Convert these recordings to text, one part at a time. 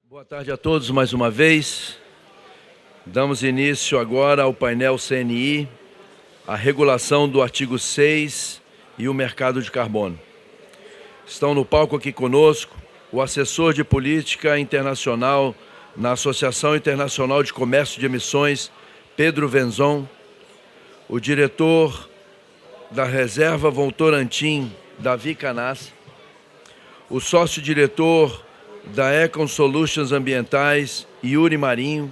Boa tarde a todos mais uma vez. Damos início agora ao painel CNI, a regulação do artigo 6 e o mercado de carbono. Estão no palco aqui conosco o assessor de política internacional na Associação Internacional de Comércio de Emissões, Pedro Venzon, o diretor da Reserva Votorantim, Davi Canassi, o sócio-diretor da Econ Solutions Ambientais, Yuri Marinho,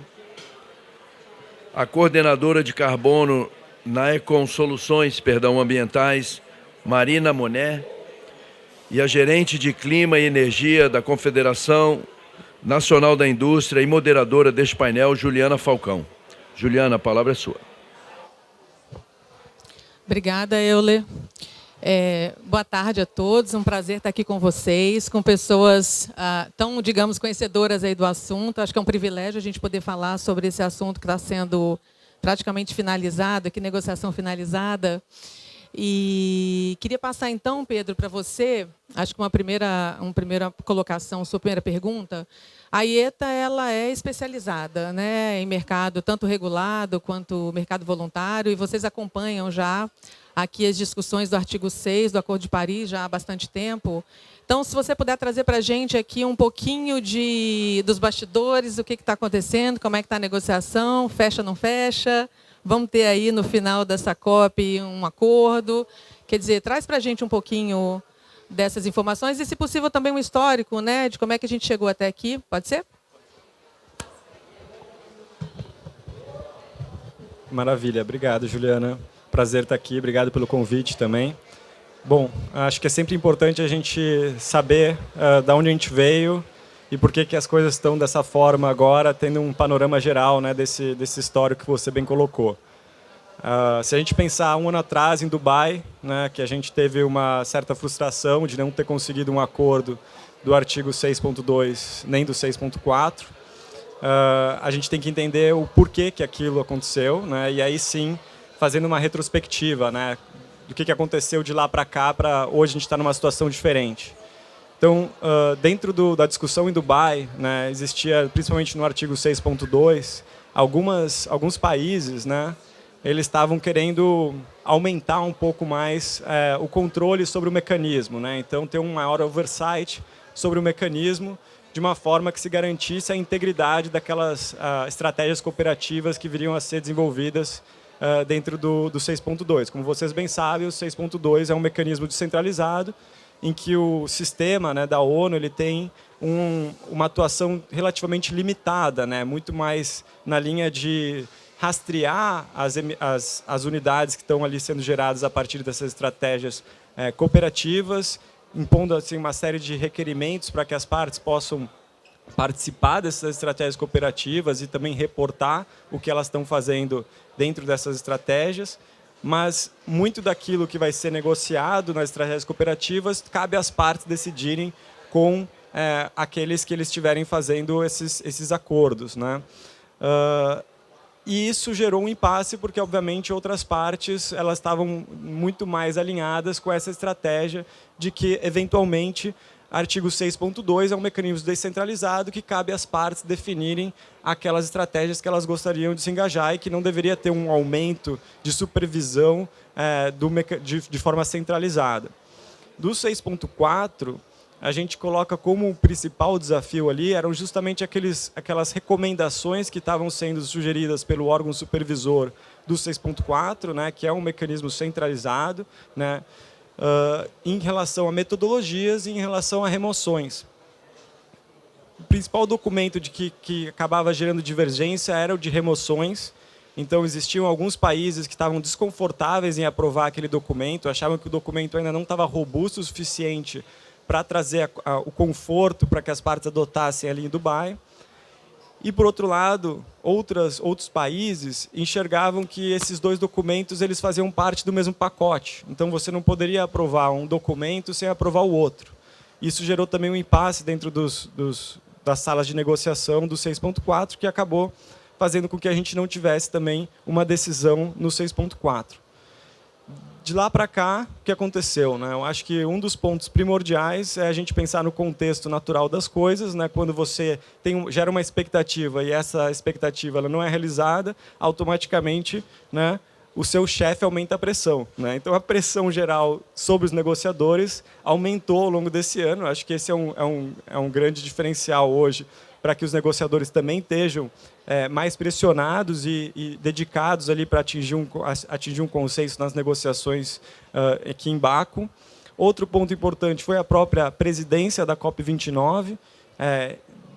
a coordenadora de carbono na Econ Soluções Ambientais, Marina Moné, e a gerente de Clima e Energia da Confederação Nacional da Indústria e moderadora deste painel, Juliana Falcão. Juliana, a palavra é sua. Obrigada, Euler. Boa tarde a todos, um prazer estar aqui com vocês, com pessoas tão, digamos, conhecedoras aí do assunto. Acho que é um privilégio a gente poder falar sobre esse assunto que está sendo praticamente finalizado, aqui negociação finalizada. E queria passar então, Pedro, para você, acho que uma primeira colocação, sua primeira pergunta. A IETA ela é especializada, né, em mercado tanto regulado quanto mercado voluntário, e vocês acompanham já aqui as discussões do artigo 6 do Acordo de Paris já há bastante tempo. Então, se você puder trazer para a gente aqui um pouquinho dos bastidores, o que está acontecendo, como é que está a negociação, fecha, não fecha, vamos ter aí no final dessa COP um acordo. Quer dizer, traz para a gente um pouquinho dessas informações e, se possível, também um histórico, né, de como é que a gente chegou até aqui. Pode ser? Maravilha. Obrigado, Juliana. Prazer estar aqui. Obrigado pelo convite também. Bom, acho que é sempre importante a gente saber de onde a gente veio e por que as coisas estão dessa forma agora, tendo um panorama geral, né, desse histórico que você bem colocou. Se a gente pensar um ano atrás em Dubai, né, que a gente teve uma certa frustração de não ter conseguido um acordo do artigo 6.2 nem do 6.4, a gente tem que entender o porquê que aquilo aconteceu, né, e aí sim, fazendo uma retrospectiva, né, do que aconteceu de lá para cá, para hoje a gente estar numa situação diferente. Então, dentro da discussão em Dubai, né, existia, principalmente no artigo 6.2, alguns países, né, eles estavam querendo aumentar um pouco mais o controle sobre o mecanismo, né, então ter um maior oversight sobre o mecanismo, de uma forma que se garantisse a integridade daquelas estratégias cooperativas que viriam a ser desenvolvidas dentro do 6.2. Como vocês bem sabem, o 6.2 é um mecanismo descentralizado em que o sistema, né, da ONU ele tem uma atuação relativamente limitada, né, muito mais na linha de rastrear as unidades que estão ali sendo geradas a partir dessas estratégias cooperativas, impondo assim, uma série de requerimentos para que as partes possam participar dessas estratégias cooperativas e também reportar o que elas estão fazendo dentro dessas estratégias, mas muito daquilo que vai ser negociado nas estratégias cooperativas cabe às partes decidirem com aqueles que eles estiverem fazendo esses acordos, né? E isso gerou um impasse porque, obviamente, outras partes elas estavam muito mais alinhadas com essa estratégia de que, eventualmente, artigo 6.2 é um mecanismo descentralizado que cabe às partes definirem aquelas estratégias que elas gostariam de se engajar e que não deveria ter um aumento de supervisão de forma centralizada. Do 6.4, a gente coloca como o principal desafio ali eram justamente aquelas recomendações que estavam sendo sugeridas pelo órgão supervisor do 6.4, né, que é um mecanismo centralizado, né, em relação a metodologias e em relação a remoções. O principal documento que acabava gerando divergência era o de remoções. Então, existiam alguns países que estavam desconfortáveis em aprovar aquele documento, achavam que o documento ainda não estava robusto o suficiente para trazer o conforto para que as partes adotassem ali em Dubai. E, por outro lado, outros países enxergavam que esses dois documentos eles faziam parte do mesmo pacote. Então, você não poderia aprovar um documento sem aprovar o outro. Isso gerou também um impasse dentro das salas de negociação do 6.4, que acabou fazendo com que a gente não tivesse também uma decisão no 6.4. de lá para cá, o que aconteceu? Né? Eu acho que um dos pontos primordiais é a gente pensar no contexto natural das coisas. Né? Quando você gera uma expectativa e essa expectativa ela não é realizada, automaticamente, né, o seu chefe aumenta a pressão. Né? Então, a pressão geral sobre os negociadores aumentou ao longo desse ano. Eu acho que esse é um grande diferencial hoje para que os negociadores também estejam mais pressionados e dedicados ali para atingir um consenso nas negociações aqui em Baku. Outro ponto importante foi a própria presidência da COP29,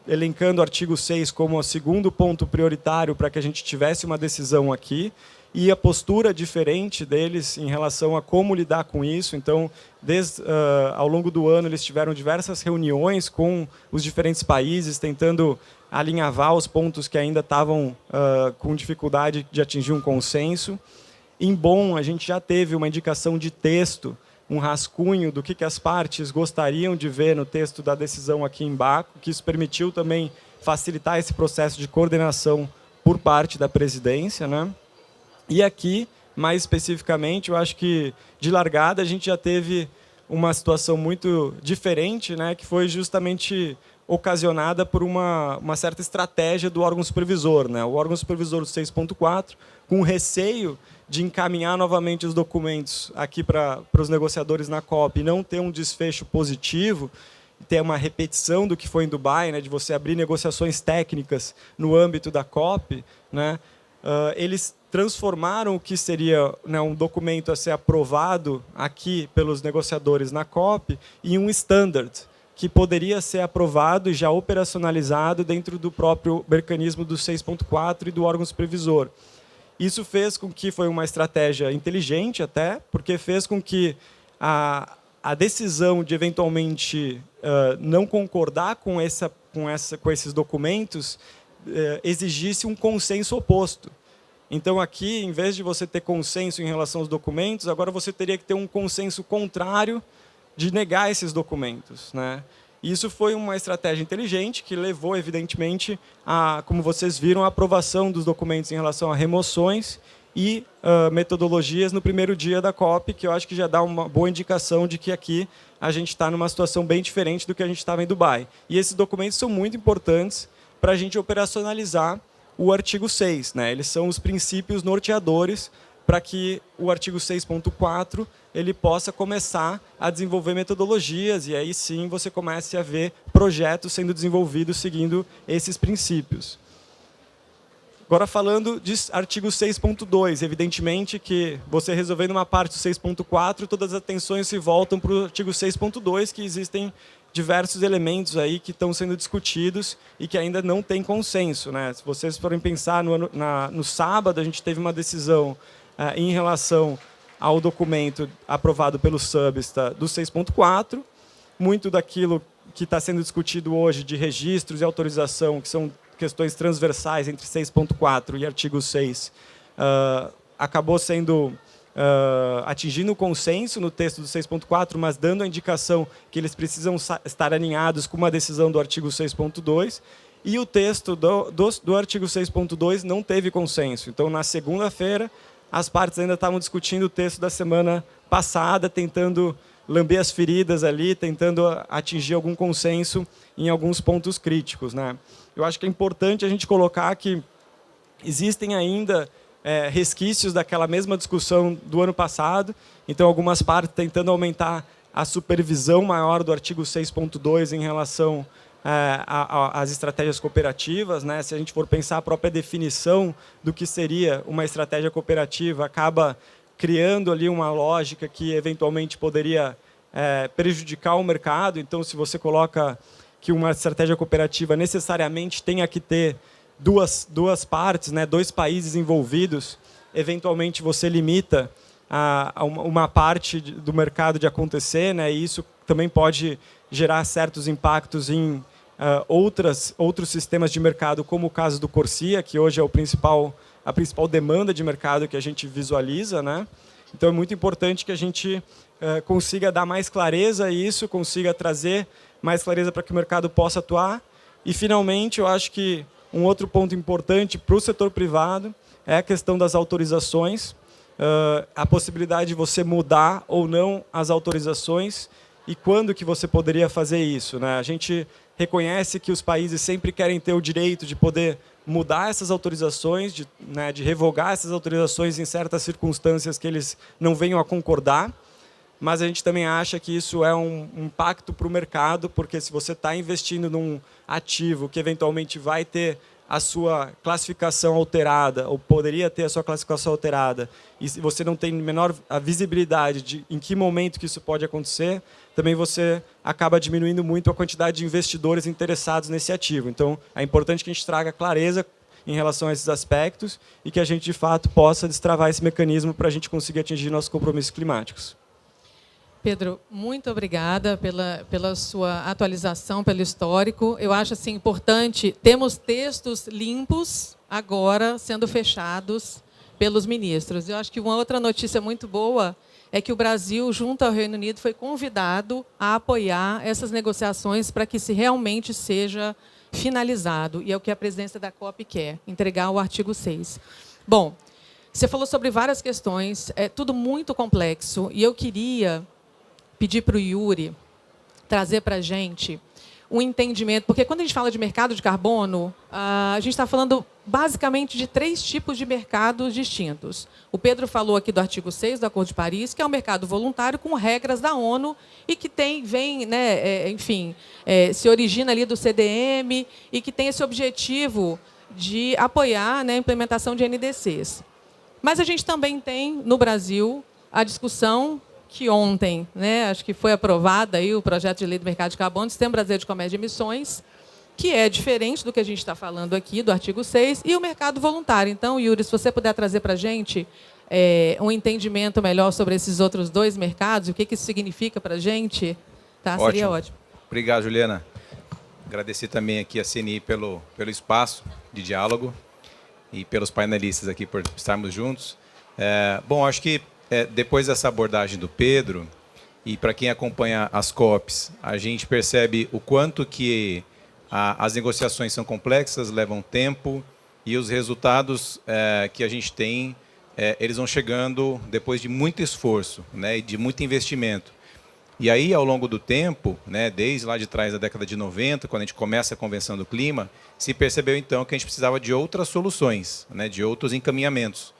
elencando o artigo 6 como o segundo ponto prioritário para que a gente tivesse uma decisão aqui, e a postura diferente deles em relação a como lidar com isso. Então, ao longo do ano, eles tiveram diversas reuniões com os diferentes países, tentando alinhavar os pontos que ainda estavam com dificuldade de atingir um consenso. Em Bonn, a gente já teve uma indicação de texto, um rascunho do que as partes gostariam de ver no texto da decisão aqui em Baku, que isso permitiu também facilitar esse processo de coordenação por parte da presidência, né? E aqui, mais especificamente, eu acho que, de largada, a gente já teve uma situação muito diferente, né, que foi justamente ocasionada por uma certa estratégia do órgão supervisor. Né? O órgão supervisor do 6.4, com receio de encaminhar novamente os documentos aqui para os negociadores na COP e não ter um desfecho positivo, ter uma repetição do que foi em Dubai, né, de você abrir negociações técnicas no âmbito da COP, né, eles transformaram o que seria, né, um documento a ser aprovado aqui pelos negociadores na COP em um standard que poderia ser aprovado e já operacionalizado dentro do próprio mecanismo do 6.4 e do órgão supervisor. Isso fez com que foi uma estratégia inteligente até, porque fez com que a decisão de eventualmente não concordar com esses documentos exigisse um consenso oposto. Então, aqui, em vez de você ter consenso em relação aos documentos, agora você teria que ter um consenso contrário de negar esses documentos. Né? Isso foi uma estratégia inteligente que levou, evidentemente, como vocês viram, a aprovação dos documentos em relação a remoções e metodologias no primeiro dia da COP, que eu acho que já dá uma boa indicação de que aqui a gente está numa situação bem diferente do que a gente estava em Dubai. E esses documentos são muito importantes para a gente operacionalizar o artigo 6. Né? Eles são os princípios norteadores para que o artigo 6.4 ele possa começar a desenvolver metodologias e aí sim você comece a ver projetos sendo desenvolvidos seguindo esses princípios. Agora, falando de artigo 6.2, evidentemente que você resolvendo uma parte do 6.4, todas as atenções se voltam para o artigo 6.2, que existem diversos elementos aí que estão sendo discutidos e que ainda não tem consenso. Né? Se vocês forem pensar, no sábado a gente teve uma decisão em relação ao documento aprovado pelo Substa do 6.4, muito daquilo que está sendo discutido hoje de registros e autorização, que são questões transversais entre 6.4 e artigo 6, acabou sendo atingindo o consenso no texto do 6.4, mas dando a indicação que eles precisam estar alinhados com uma decisão do artigo 6.2, e o texto do artigo 6.2 não teve consenso. Então, na segunda-feira, as partes ainda estavam discutindo o texto da semana passada, tentando lamber as feridas ali, tentando atingir algum consenso em alguns pontos críticos. Né? Eu acho que é importante a gente colocar que existem ainda resquícios daquela mesma discussão do ano passado, então algumas partes tentando aumentar a supervisão maior do artigo 6.2 em relação às estratégias cooperativas. Né? Se a gente for pensar a própria definição do que seria uma estratégia cooperativa, acaba criando ali uma lógica que eventualmente poderia prejudicar o mercado. Então, se você coloca que uma estratégia cooperativa necessariamente tenha que ter duas partes, né, dois países envolvidos, eventualmente você limita uma parte do mercado de acontecer, né, e isso também pode gerar certos impactos em outros sistemas de mercado, como o caso do Corsia, que hoje é a principal demanda de mercado que a gente visualiza. Né? Então, é muito importante que a gente consiga dar mais clareza a isso, consiga trazer mais clareza para que o mercado possa atuar. E, finalmente, eu acho que um outro ponto importante para o setor privado é a questão das autorizações. a possibilidade de você mudar ou não as autorizações e quando que você poderia fazer isso, né? A gente reconhece que os países sempre querem ter o direito de poder mudar essas autorizações, de revogar essas autorizações em certas circunstâncias que eles não venham a concordar, mas a gente também acha que isso é um impacto para o mercado, porque se você está investindo num ativo que eventualmente vai ter a sua classificação alterada, ou poderia ter a sua classificação alterada, e se você não tem a visibilidade de em que momento que isso pode acontecer, também você acaba diminuindo muito a quantidade de investidores interessados nesse ativo. Então, é importante que a gente traga clareza em relação a esses aspectos e que a gente, de fato, possa destravar esse mecanismo para a gente conseguir atingir nossos compromissos climáticos. Pedro, muito obrigada pela sua atualização, pelo histórico. Eu acho assim, importante, temos textos limpos agora sendo fechados pelos ministros. Eu acho que uma outra notícia muito boa é que o Brasil, junto ao Reino Unido, foi convidado a apoiar essas negociações para que isso realmente seja finalizado. E é o que a presidência da COP quer, entregar o artigo 6. Bom, você falou sobre várias questões, é tudo muito complexo, e eu queria pedir para o Yuri trazer para a gente um entendimento, porque quando a gente fala de mercado de carbono, a gente está falando basicamente de 3 tipos de mercados distintos. O Pedro falou aqui do artigo 6 do Acordo de Paris, que é um mercado voluntário com regras da ONU e que vem, né, enfim, se origina ali do CDM e que tem esse objetivo de apoiar, né, a implementação de NDCs. Mas a gente também tem, no Brasil, a discussão que ontem, né, acho que foi aprovada aí o projeto de lei do mercado de carbono, Sistema Brasileiro de Comércio de Emissões, que é diferente do que a gente está falando aqui, do artigo 6, e o mercado voluntário. Então, Yuri, se você puder trazer para a gente um entendimento melhor sobre esses outros 2 mercados, o que isso significa para a gente, tá? Seria ótimo. Obrigado, Juliana. Agradecer também aqui a CNI pelo espaço de diálogo e pelos painelistas aqui por estarmos juntos. Bom, acho que depois dessa abordagem do Pedro, e para quem acompanha as COPs, a gente percebe o quanto que as negociações são complexas, levam tempo, e os resultados que a gente tem, eles vão chegando depois de muito esforço, né, e de muito investimento. E aí, ao longo do tempo, né, desde lá de trás da década de 90, quando a gente começa a Convenção do Clima, se percebeu então que a gente precisava de outras soluções, né, de outros encaminhamentos.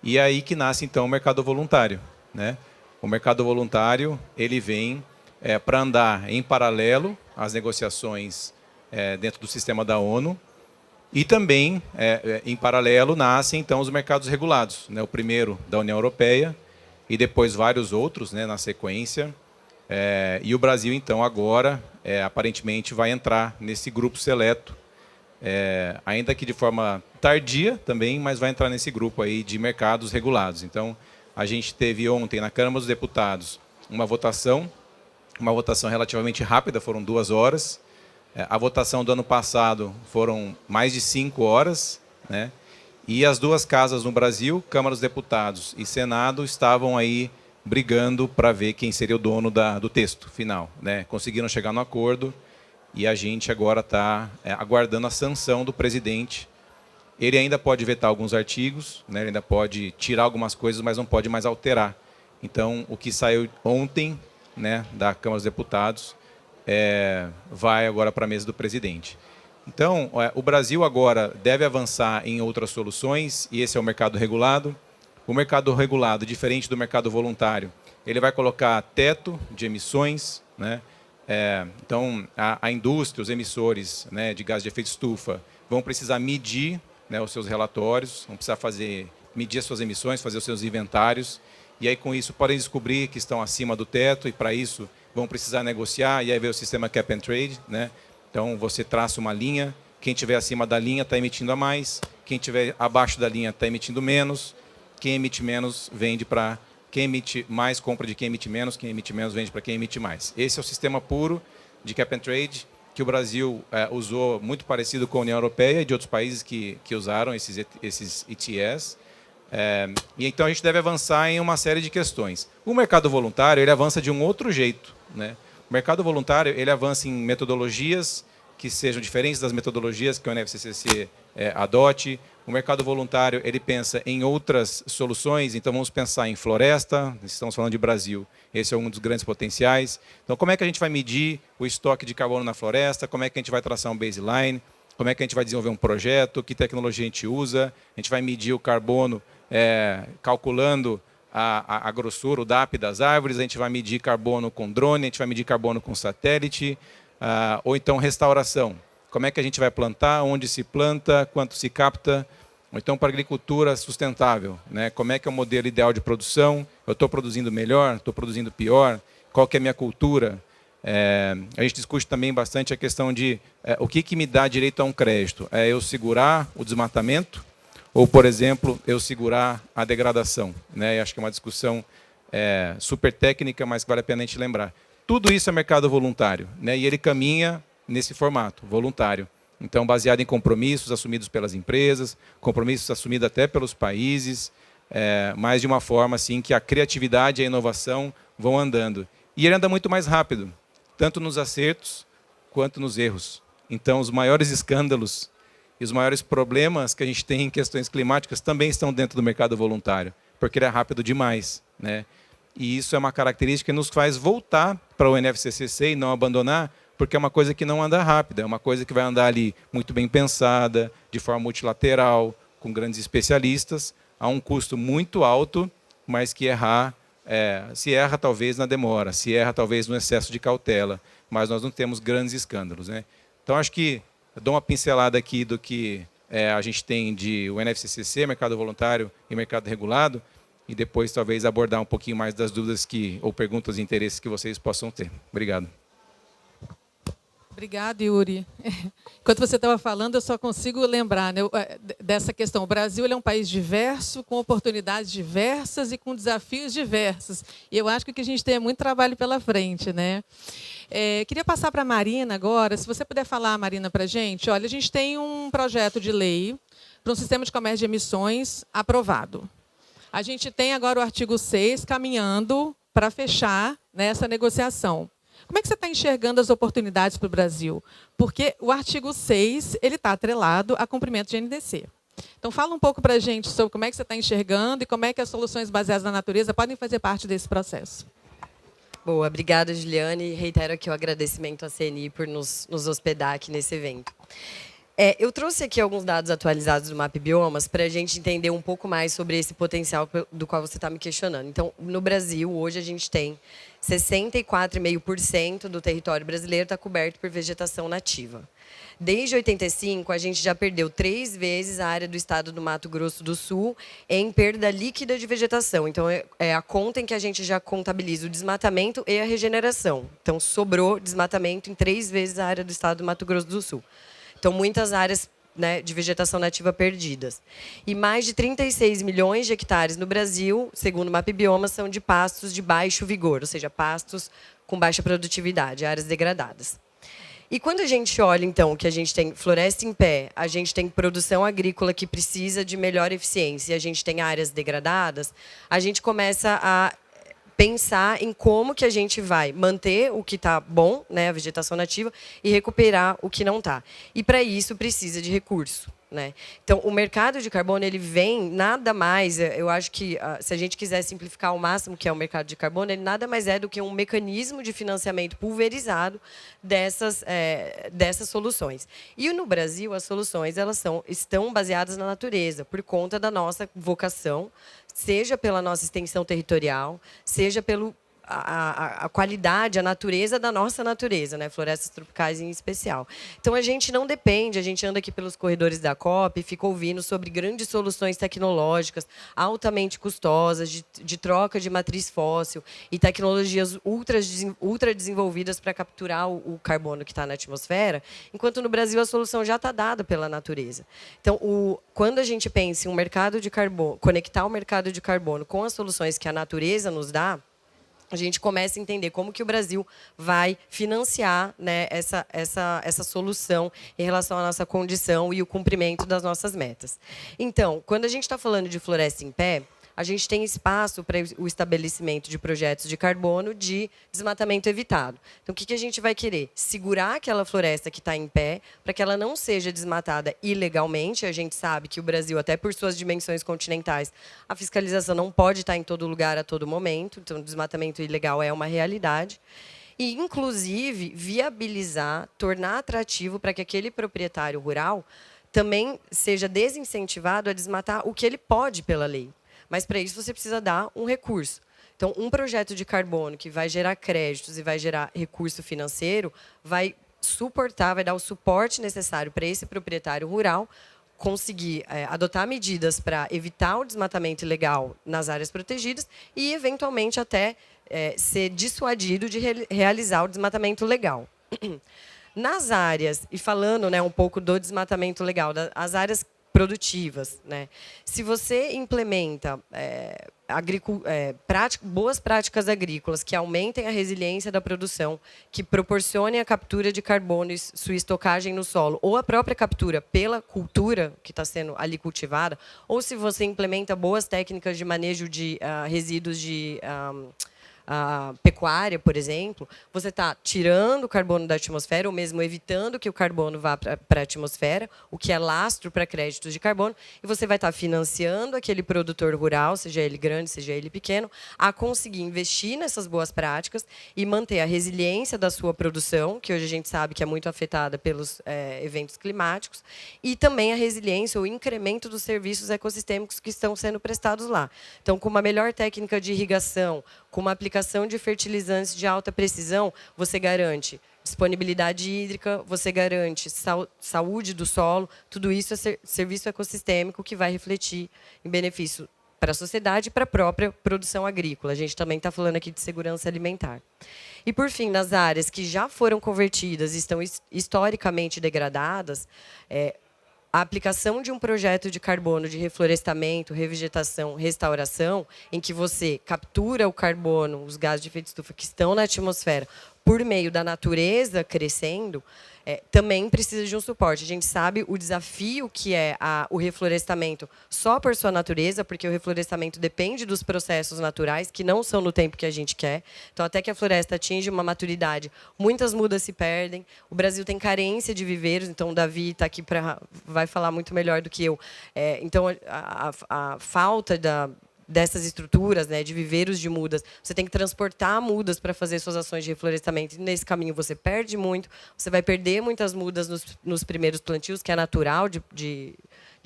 E é aí que nasce, então, o mercado voluntário, né? O mercado voluntário ele vem para andar em paralelo às negociações dentro do sistema da ONU e também, em paralelo, nascem, então, os mercados regulados, né? O primeiro da União Europeia e depois vários outros, né, na sequência. E o Brasil, então, agora, aparentemente, vai entrar nesse grupo seleto, ainda que de forma tardia também, mas vai entrar nesse grupo aí de mercados regulados. Então, a gente teve ontem na Câmara dos Deputados uma votação relativamente rápida, foram 2 horas. A votação do ano passado foram mais de 5 horas, né? E as 2 casas no Brasil, Câmara dos Deputados e Senado, estavam aí brigando para ver quem seria o dono do texto final, né? Conseguiram chegar no acordo. E a gente agora está aguardando a sanção do presidente. Ele ainda pode vetar alguns artigos, né? Ele ainda pode tirar algumas coisas, mas não pode mais alterar. Então, o que saiu ontem, né, da Câmara dos Deputados vai agora para a mesa do presidente. Então, o Brasil agora deve avançar em outras soluções, e esse é o mercado regulado. O mercado regulado, diferente do mercado voluntário, ele vai colocar teto de emissões, né? Então, a indústria, os emissores, né, de gás de efeito estufa vão precisar medir, né, os seus relatórios, vão precisar medir as suas emissões, fazer os seus inventários, e aí com isso podem descobrir que estão acima do teto, e para isso vão precisar negociar, e aí vem o sistema Cap and Trade, né? Então, você traça uma linha, quem estiver acima da linha está emitindo a mais, quem estiver abaixo da linha está emitindo menos, quem emite menos vende para quem emite mais, compra de quem emite menos vende para quem emite mais. Esse é o sistema puro de Cap and Trade, que o Brasil usou, muito parecido com a União Europeia e de outros países que usaram esses ETS. E então a gente deve avançar em uma série de questões. O mercado voluntário ele avança de um outro jeito, né? O mercado voluntário ele avança em metodologias que sejam diferentes das metodologias que o NFCCC adote. O mercado voluntário, ele pensa em outras soluções, então vamos pensar em floresta, estamos falando de Brasil, esse é um dos grandes potenciais. Então, como é que a gente vai medir o estoque de carbono na floresta, como é que a gente vai traçar um baseline, como é que a gente vai desenvolver um projeto, que tecnologia a gente usa, a gente vai medir o carbono calculando a grossura, o DAP das árvores, a gente vai medir carbono com drone, a gente vai medir carbono com satélite, ou então restauração. Como é que a gente vai plantar, onde se planta, quanto se capta, ou então para agricultura sustentável, né? Como é que é o modelo ideal de produção, eu estou produzindo melhor, estou produzindo pior, qual que é a minha cultura. A gente discute também bastante a questão de o que me dá direito a um crédito. É eu segurar o desmatamento ou, por exemplo, eu segurar a degradação, né? Eu acho que é uma discussão super técnica, mas que vale a pena a gente lembrar. Tudo isso é mercado voluntário, né? E ele caminha nesse formato, voluntário. Então, baseado em compromissos assumidos pelas empresas, compromissos assumidos até pelos países, mas de uma forma assim que a criatividade e a inovação vão andando. E ele anda muito mais rápido, tanto nos acertos quanto nos erros. Então, os maiores escândalos e os maiores problemas que a gente tem em questões climáticas também estão dentro do mercado voluntário, porque ele é rápido demais, né? E isso é uma característica que nos faz voltar para o NFCCC e não abandonar, porque é uma coisa que não anda rápida, é uma coisa que vai andar ali muito bem pensada, de forma multilateral, com grandes especialistas, a um custo muito alto, mas que se erra talvez na demora, se erra talvez no excesso de cautela, mas nós não temos grandes escândalos, né? Então, acho que eu dou uma pincelada aqui do que a gente tem de o NFCCC, mercado voluntário e mercado regulado, e depois talvez abordar um pouquinho mais das dúvidas ou perguntas e interesses que vocês possam ter. Obrigado. Obrigada, Yuri. Enquanto você estava falando, eu só consigo lembrar, né, dessa questão. O Brasil ele é um país diverso, com oportunidades diversas e com desafios diversos. E eu acho que a gente tem muito trabalho pela frente, né? Queria passar para a Marina agora. Se você puder falar, Marina, para a gente. Olha, a gente tem um projeto de lei para um sistema de comércio de emissões aprovado. A gente tem agora o artigo 6 caminhando para fechar nessa negociação. Como é que você está enxergando as oportunidades para o Brasil? Porque o artigo 6 está atrelado a cumprimento de NDC. Então, fala um pouco para a gente sobre como é que você está enxergando e como é que as soluções baseadas na natureza podem fazer parte desse processo. Boa, obrigada, Juliane. Reitero aqui o agradecimento à CNI por nos hospedar aqui nesse evento. Eu trouxe aqui alguns dados atualizados do MAP Biomas para a gente entender um pouco mais sobre esse potencial do qual você está me questionando. Então, no Brasil, hoje a gente tem 64,5% do território brasileiro está coberto por vegetação nativa. Desde 85, a gente já perdeu 3 vezes a área do estado do Mato Grosso do Sul em perda líquida de vegetação. Então, é a conta em que a gente já contabiliza o desmatamento e a regeneração. Então, sobrou desmatamento em 3 vezes a área do estado do Mato Grosso do Sul. Então, muitas áreas, né, de vegetação nativa perdidas. E mais de 36 milhões de hectares no Brasil, segundo o MAP Biomas, são de pastos de baixo vigor, ou seja, pastos com baixa produtividade, áreas degradadas. E quando a gente olha, então, que a gente tem floresta em pé, a gente tem produção agrícola que precisa de melhor eficiência, e a gente tem áreas degradadas, a gente começa a pensar em como que a gente vai manter o que está bom, né, a vegetação nativa, e recuperar o que não está. E, para isso, precisa de recurso, né? Então, o mercado de carbono ele vem nada mais, eu acho que, se a gente quiser simplificar ao máximo o que é o mercado de carbono, ele nada mais é do que um mecanismo de financiamento pulverizado dessas soluções. E, no Brasil, as soluções estão baseadas na natureza, por conta da nossa vocação, seja pela nossa extensão territorial, seja pela qualidade, a natureza da nossa natureza, né? Florestas tropicais em especial. Então, a gente não depende, a gente anda aqui pelos corredores da COP e fica ouvindo sobre grandes soluções tecnológicas altamente custosas, de troca de matriz fóssil e tecnologias ultra desenvolvidas para capturar o carbono que está na atmosfera, enquanto no Brasil a solução já está dada pela natureza. Então, quando a gente pensa em um mercado de carbono, conectar o mercado de carbono com as soluções que a natureza nos dá, a gente começa a entender como que o Brasil vai financiar, né, essa solução em relação à nossa condição e o cumprimento das nossas metas. Então, quando a gente está falando de floresta em pé, a gente tem espaço para o estabelecimento de projetos de carbono de desmatamento evitado. Então, o que a gente vai querer? Segurar aquela floresta que está em pé, para que ela não seja desmatada ilegalmente. A gente sabe que o Brasil, até por suas dimensões continentais, a fiscalização não pode estar em todo lugar a todo momento. Então, o desmatamento ilegal é uma realidade. E, inclusive, viabilizar, tornar atrativo para que aquele proprietário rural também seja desincentivado a desmatar o que ele pode pela lei. Mas, para isso, você precisa dar um recurso. Então, um projeto de carbono que vai gerar créditos e vai gerar recurso financeiro, vai suportar, vai dar o suporte necessário para esse proprietário rural conseguir adotar medidas para evitar o desmatamento ilegal nas áreas protegidas e, eventualmente, até ser dissuadido de realizar o desmatamento legal. Nas áreas, e falando, né, um pouco do desmatamento legal, as áreas produtivas, né, se você implementa boas práticas agrícolas que aumentem a resiliência da produção, que proporcionem a captura de carbono e sua estocagem no solo, ou a própria captura pela cultura que está sendo ali cultivada, ou se você implementa boas técnicas de manejo de resíduos de pecuária, por exemplo, você está tirando o carbono da atmosfera ou mesmo evitando que o carbono vá para a atmosfera, o que é lastro para créditos de carbono, e você vai estar financiando aquele produtor rural, seja ele grande, seja ele pequeno, a conseguir investir nessas boas práticas e manter a resiliência da sua produção, que hoje a gente sabe que é muito afetada pelos eventos climáticos, e também a resiliência, o incremento dos serviços ecossistêmicos que estão sendo prestados lá. Então, com uma melhor técnica de irrigação, com uma aplicação de fertilizantes de alta precisão, você garante disponibilidade hídrica, você garante saúde do solo, tudo isso é serviço ecossistêmico que vai refletir em benefício para a sociedade e para a própria produção agrícola. A gente também está falando aqui de segurança alimentar. E, por fim, nas áreas que já foram convertidas e estão historicamente degradadas, a aplicação de um projeto de carbono de reflorestamento, revegetação, restauração, em que você captura o carbono, os gases de efeito estufa que estão na atmosfera, por meio da natureza crescendo, também precisa de um suporte. A gente sabe o desafio que é o reflorestamento só por sua natureza, porque o reflorestamento depende dos processos naturais, que não são no tempo que a gente quer. Então, até que a floresta atinge uma maturidade, muitas mudas se perdem. O Brasil tem carência de viveiros, então o Davi está aqui vai falar muito melhor do que eu. Então, a falta dessas estruturas, né, de viveiros de mudas, você tem que transportar mudas para fazer suas ações de reflorestamento. E nesse caminho você perde muito, você vai perder muitas mudas nos primeiros plantios, que é natural de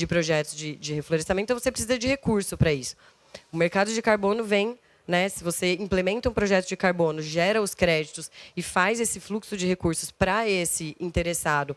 projetos de reflorestamento, então você precisa de recurso para isso. O mercado de carbono vem, né, se você implementa um projeto de carbono, gera os créditos e faz esse fluxo de recursos para esse interessado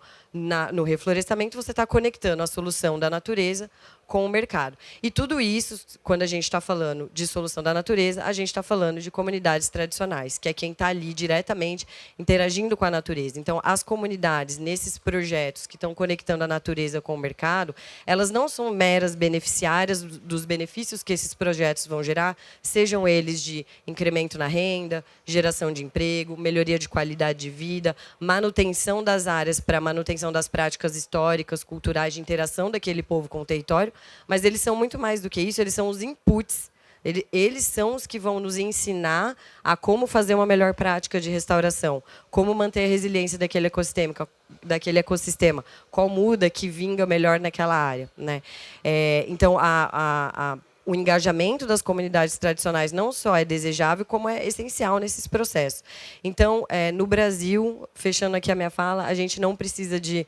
no reflorestamento, você está conectando a solução da natureza com o mercado. E tudo isso, quando a gente está falando de solução da natureza, a gente está falando de comunidades tradicionais, que é quem está ali diretamente interagindo com a natureza. Então, as comunidades, nesses projetos que estão conectando a natureza com o mercado, elas não são meras beneficiárias dos benefícios que esses projetos vão gerar, sejam eles de incremento na renda, geração de emprego, melhoria de qualidade de vida, manutenção das áreas para manutenção das práticas históricas, culturais, de interação daquele povo com o território, mas eles são muito mais do que isso, eles são os inputs. Eles são os que vão nos ensinar a como fazer uma melhor prática de restauração, como manter a resiliência daquele ecossistema, qual muda que vinga melhor naquela área, né? Então, o engajamento das comunidades tradicionais não só é desejável, como é essencial nesses processos. Então, no Brasil, fechando aqui a minha fala, a gente não precisa de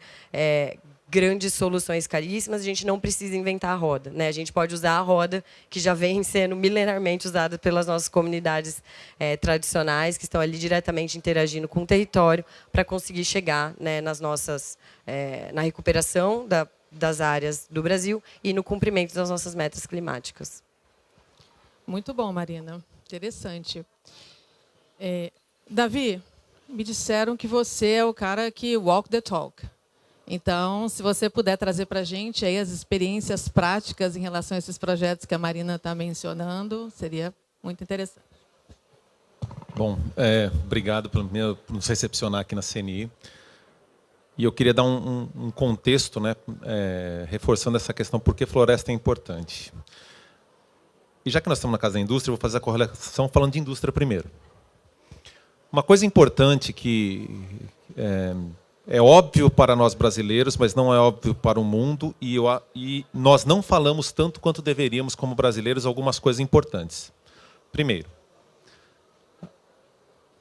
grandes soluções caríssimas, a gente não precisa inventar a roda, né? A gente pode usar a roda que já vem sendo milenarmente usada pelas nossas comunidades tradicionais, que estão ali diretamente interagindo com o território, para conseguir chegar, né, na recuperação das áreas do Brasil e no cumprimento das nossas metas climáticas. Muito bom, Marina. Interessante. Davi, me disseram que você é o cara que walk the talk. Então, se você puder trazer para a gente aí as experiências práticas em relação a esses projetos que a Marina está mencionando, seria muito interessante. Bom, obrigado por nos recepcionar aqui na CNI. E eu queria dar um contexto, né, reforçando essa questão, por que floresta é importante. E já que nós estamos na Casa da Indústria, eu vou fazer a correlação falando de indústria primeiro. Uma coisa importante que é óbvio para nós brasileiros, mas não é óbvio para o mundo, e nós não falamos tanto quanto deveríamos como brasileiros algumas coisas importantes. Primeiro,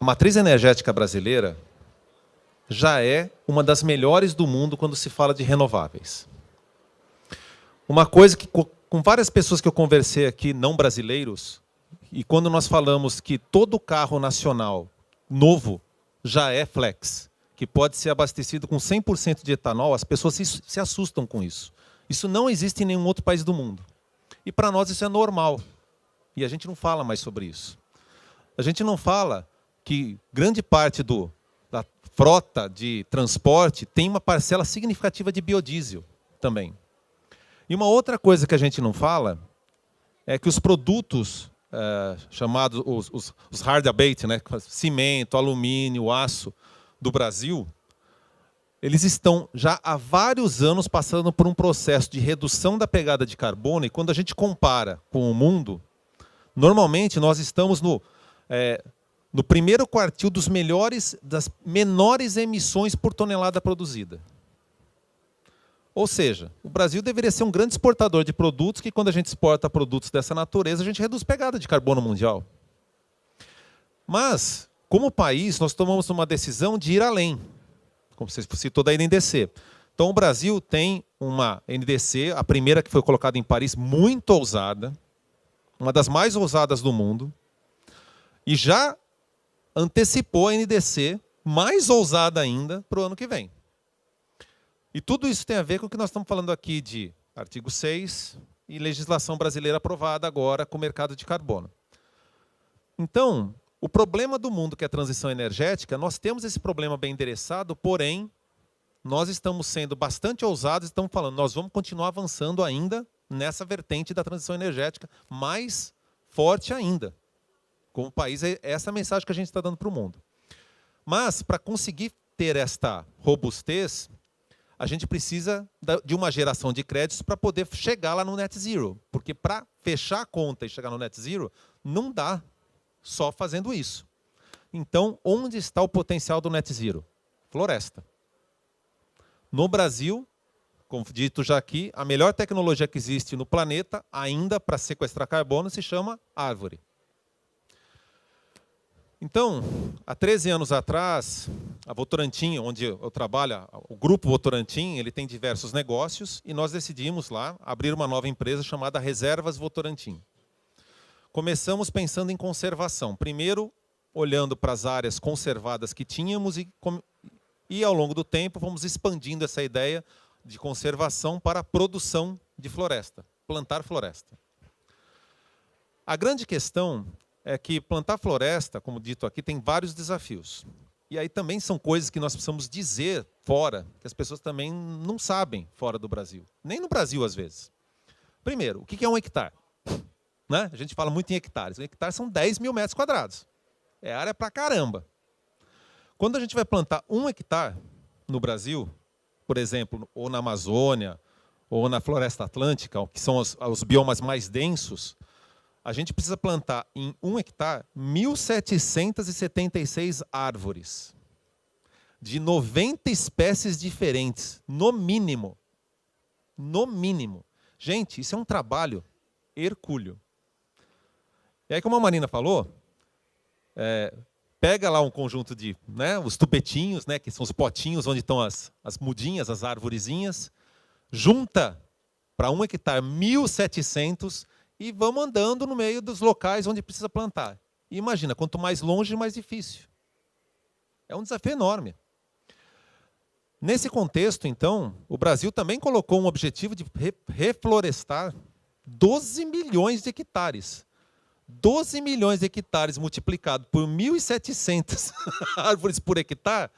a matriz energética brasileira já é uma das melhores do mundo quando se fala de renováveis. Uma coisa que, com várias pessoas que eu conversei aqui, não brasileiros, e quando nós falamos que todo carro nacional novo já é flex, que pode ser abastecido com 100% de etanol, as pessoas se assustam com isso. Isso não existe em nenhum outro país do mundo. E para nós isso é normal. E a gente não fala mais sobre isso. A gente não fala que grande parte da frota de transporte tem uma parcela significativa de biodiesel também. E uma outra coisa que a gente não fala é que os produtos chamados os hard abate, né, cimento, alumínio, aço do Brasil, eles estão já há vários anos passando por um processo de redução da pegada de carbono, e quando a gente compara com o mundo, normalmente nós estamos no primeiro quartil das menores emissões por tonelada produzida. Ou seja, o Brasil deveria ser um grande exportador de produtos, que quando a gente exporta produtos dessa natureza, a gente reduz pegada de carbono mundial. Mas, como país, nós tomamos uma decisão de ir além, como você citou da NDC. Então, o Brasil tem uma NDC, a primeira que foi colocada em Paris, muito ousada, uma das mais ousadas do mundo, e já antecipou a NDC, mais ousada ainda, para o ano que vem. E tudo isso tem a ver com o que nós estamos falando aqui de artigo 6 e legislação brasileira aprovada agora com o mercado de carbono. Então, o problema do mundo, que é a transição energética, nós temos esse problema bem endereçado, porém, nós estamos sendo bastante ousados e estamos falando, nós vamos continuar avançando ainda nessa vertente da transição energética, mais forte ainda. Como país, é essa a mensagem que a gente está dando para o mundo. Mas, para conseguir ter esta robustez, a gente precisa de uma geração de créditos para poder chegar lá no net zero. Porque para fechar a conta e chegar no net zero, não dá só fazendo isso. Então, onde está o potencial do net zero? Floresta. No Brasil, como dito já aqui, a melhor tecnologia que existe no planeta, ainda para sequestrar carbono, se chama árvore. Então, há 13 anos atrás, a Votorantim, onde eu trabalho, o Grupo Votorantim, ele tem diversos negócios, e nós decidimos lá abrir uma nova empresa chamada Reservas Votorantim. Começamos pensando em conservação. Primeiro, olhando para as áreas conservadas que tínhamos e ao longo do tempo, fomos expandindo essa ideia de conservação para a produção de floresta, plantar floresta. A grande questão é que plantar floresta, como dito aqui, tem vários desafios. E aí também são coisas que nós precisamos dizer fora, que as pessoas também não sabem fora do Brasil. Nem no Brasil, às vezes. Primeiro, o que é um hectare? Né? A gente fala muito em hectares. Um hectare são 10 mil metros quadrados. É área pra caramba. Quando a gente vai plantar 1 hectare no Brasil, por exemplo, ou na Amazônia, ou na Floresta Atlântica, que são os biomas mais densos, a gente precisa plantar em 1 hectare 1.776 árvores, de 90 espécies diferentes, no mínimo. No mínimo. Gente, isso é um trabalho hercúleo. E aí, como a Marina falou, pega lá um conjunto de, os tubetinhos, que são os potinhos onde estão as mudinhas, as arvorezinhas, junta para 1 hectare 1.700 e vamos andando no meio dos locais onde precisa plantar. E imagina, quanto mais longe, mais difícil. É um desafio enorme. Nesse contexto, então, o Brasil também colocou um objetivo de reflorestar 12 milhões de hectares. 12 milhões de hectares multiplicado por 1.700 árvores por hectare,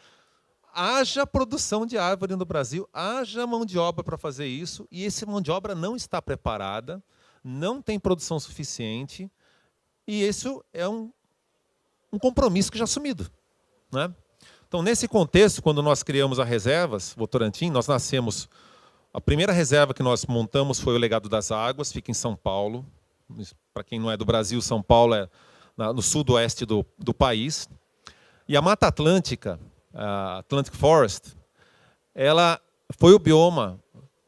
haja produção de árvore no Brasil, haja mão de obra para fazer isso, e essa mão de obra não está preparada, não tem produção suficiente, e isso é um compromisso que já é assumido. Né? Então, nesse contexto, quando nós criamos a Reservas Votorantim, nós nascemos... A primeira reserva que nós montamos foi o Legado das Águas, fica em São Paulo, Para quem não é do Brasil, São Paulo é no sudoeste do país. E a Mata Atlântica, a Atlantic Forest, ela foi o bioma,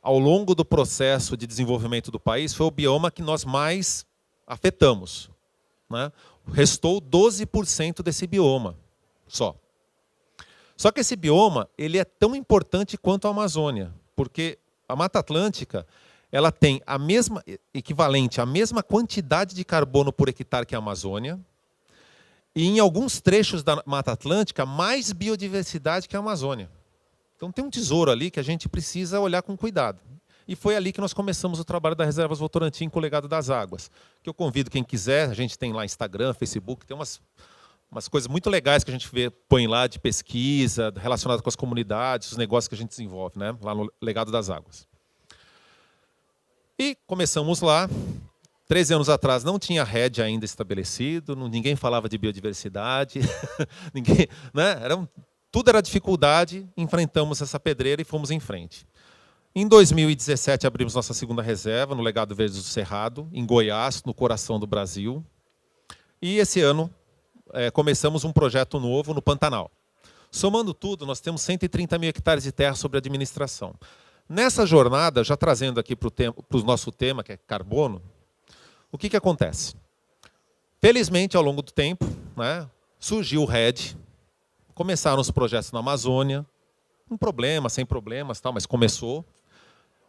ao longo do processo de desenvolvimento do país, foi o bioma que nós mais afetamos, né? Restou 12% desse bioma só. Só que esse bioma ele é tão importante quanto a Amazônia, porque a Mata Atlântica ela tem a mesma equivalente à mesma quantidade de carbono por hectare que a Amazônia, e em alguns trechos da Mata Atlântica mais biodiversidade que a Amazônia. Então tem um tesouro ali que a gente precisa olhar com cuidado. E foi ali que nós começamos o trabalho da Reservas Votorantim com o Legado das Águas, que eu convido quem quiser, a gente tem lá Instagram, Facebook, tem umas coisas muito legais que a gente põe lá de pesquisa, relacionada com as comunidades, os negócios que a gente desenvolve, né, lá no Legado das Águas. E começamos lá. 13 anos atrás não tinha RED ainda estabelecido, ninguém falava de biodiversidade, ninguém, né, tudo era dificuldade, enfrentamos essa pedreira e fomos em frente. Em 2017 abrimos nossa segunda reserva, no Legado Verde do Cerrado, em Goiás, no coração do Brasil. E esse ano começamos um projeto novo no Pantanal. Somando tudo, nós temos 130 mil hectares de terra sob administração. Nessa jornada, já trazendo aqui para o nosso tema, que é carbono, o que acontece? Felizmente, ao longo do tempo, né, surgiu o RED, começaram os projetos na Amazônia, um problema, sem problemas, tal, mas começou.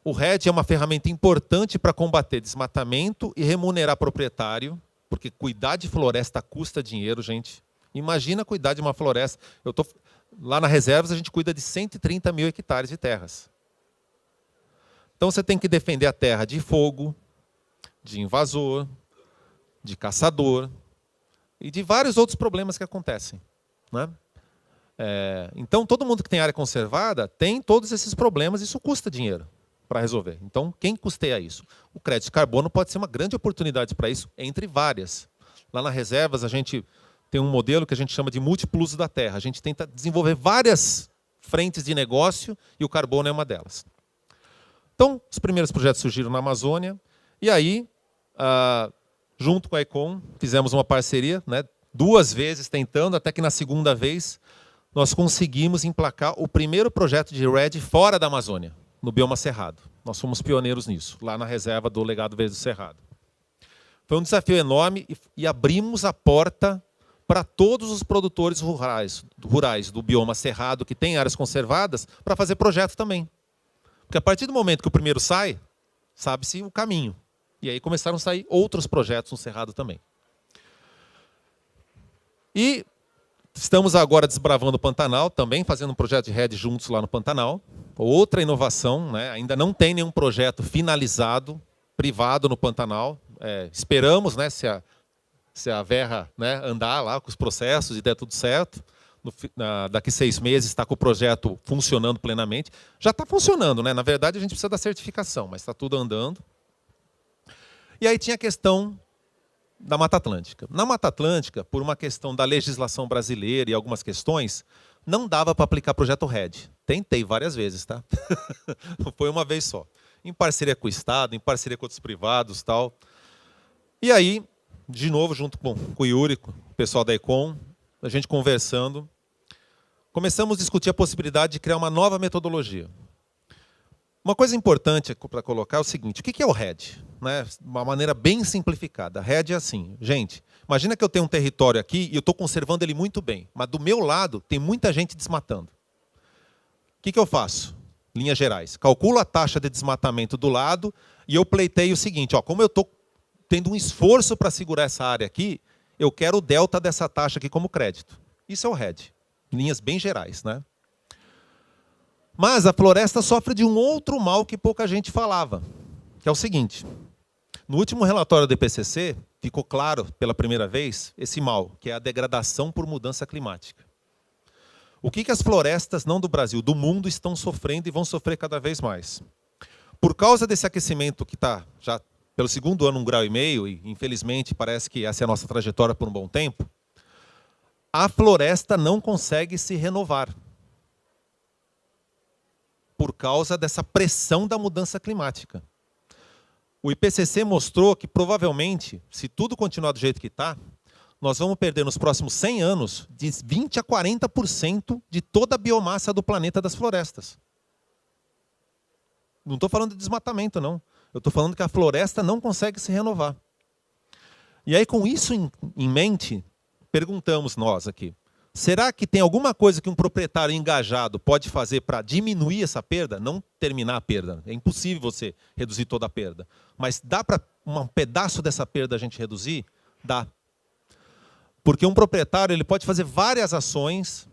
O RED é uma ferramenta importante para combater desmatamento e remunerar proprietário, porque cuidar de floresta custa dinheiro, gente. Imagina cuidar de uma floresta. Lá na Reservas a gente cuida de 130 mil hectares de terras. Então você tem que defender a terra de fogo, de invasor, de caçador e de vários outros problemas que acontecem, né? Então todo mundo que tem área conservada tem todos esses problemas, isso custa dinheiro para resolver. Então, quem custeia isso? O crédito de carbono pode ser uma grande oportunidade para isso, entre várias. Lá na Reservas, a gente tem um modelo que a gente chama de múltiplo uso da terra. A gente tenta desenvolver várias frentes de negócio e o carbono é uma delas. Então, os primeiros projetos surgiram na Amazônia e aí, junto com a Econ, fizemos uma parceria, né, 2 vezes tentando, até que na segunda vez nós conseguimos emplacar o primeiro projeto de RED fora da Amazônia, no bioma Cerrado. Nós fomos pioneiros nisso, lá na reserva do Legado Verde do Cerrado. Foi um desafio enorme e abrimos a porta para todos os produtores rurais do bioma Cerrado, que tem áreas conservadas, para fazer projeto também. Porque a partir do momento que o primeiro sai, sabe-se o caminho. E aí começaram a sair outros projetos no Cerrado também. E estamos agora desbravando o Pantanal, também fazendo um projeto de RED juntos lá no Pantanal. Outra inovação, né? Ainda não tem nenhum projeto finalizado, privado no Pantanal. Esperamos, né, se a Verra, né, andar lá com os processos e der tudo certo. Daqui 6 meses está com o projeto funcionando plenamente. Já está funcionando, né? Na verdade, a gente precisa da certificação, mas está tudo andando. E aí tinha a questão da Mata Atlântica. Na Mata Atlântica, por uma questão da legislação brasileira e algumas questões, não dava para aplicar projeto RED. Tentei várias vezes, tá? Não foi uma vez só. Em parceria com o Estado, em parceria com outros privados, tal. E aí, de novo, junto com o Yuri, com o pessoal da Econ, a gente conversando, começamos a discutir a possibilidade de criar uma nova metodologia. Uma coisa importante para colocar é o seguinte: o que é o RED? Né? Uma maneira bem simplificada. RED é assim, gente, imagina que eu tenho um território aqui e eu estou conservando ele muito bem, mas do meu lado tem muita gente desmatando. O que eu faço? Linhas gerais. Calculo a taxa de desmatamento do lado e eu pleiteio o seguinte: como eu estou tendo um esforço para segurar essa área aqui, eu quero o delta dessa taxa aqui como crédito. Isso é o RED. Linhas bem gerais, né? Mas a floresta sofre de um outro mal que pouca gente falava, que é o seguinte: no último relatório do IPCC, ficou claro pela primeira vez esse mal, que é a degradação por mudança climática. O que as florestas, não do Brasil, do mundo, estão sofrendo e vão sofrer cada vez mais? Por causa desse aquecimento que está já pelo 2º ano 1,5 grau, e infelizmente parece que essa é a nossa trajetória por um bom tempo, a floresta não consegue se renovar por causa dessa pressão da mudança climática. O IPCC mostrou que, provavelmente, se tudo continuar do jeito que está, nós vamos perder nos próximos 100 anos de 20% a 40% de toda a biomassa do planeta das florestas. Não estou falando de desmatamento, não. Eu estou falando que a floresta não consegue se renovar. E aí, com isso em mente, perguntamos nós aqui, será que tem alguma coisa que um proprietário engajado pode fazer para diminuir essa perda? Não terminar a perda. É impossível você reduzir toda a perda. Mas dá para um pedaço dessa perda a gente reduzir? Dá. Porque um proprietário ele pode fazer várias ações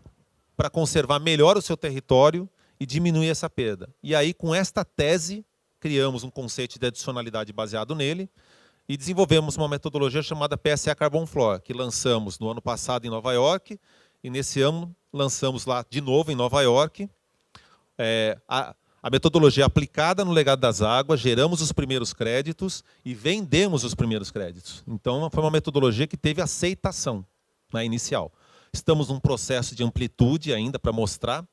para conservar melhor o seu território e diminuir essa perda. E aí, com esta tese, criamos um conceito de adicionalidade baseado nele e desenvolvemos uma metodologia chamada PSA Carbon Floor, que lançamos no ano passado em Nova York, e nesse ano lançamos lá de novo em Nova York. A metodologia aplicada no legado das águas, geramos os primeiros créditos e vendemos os primeiros créditos. Então, foi uma metodologia que teve aceitação na inicial. Estamos num processo de amplitude ainda para mostrar.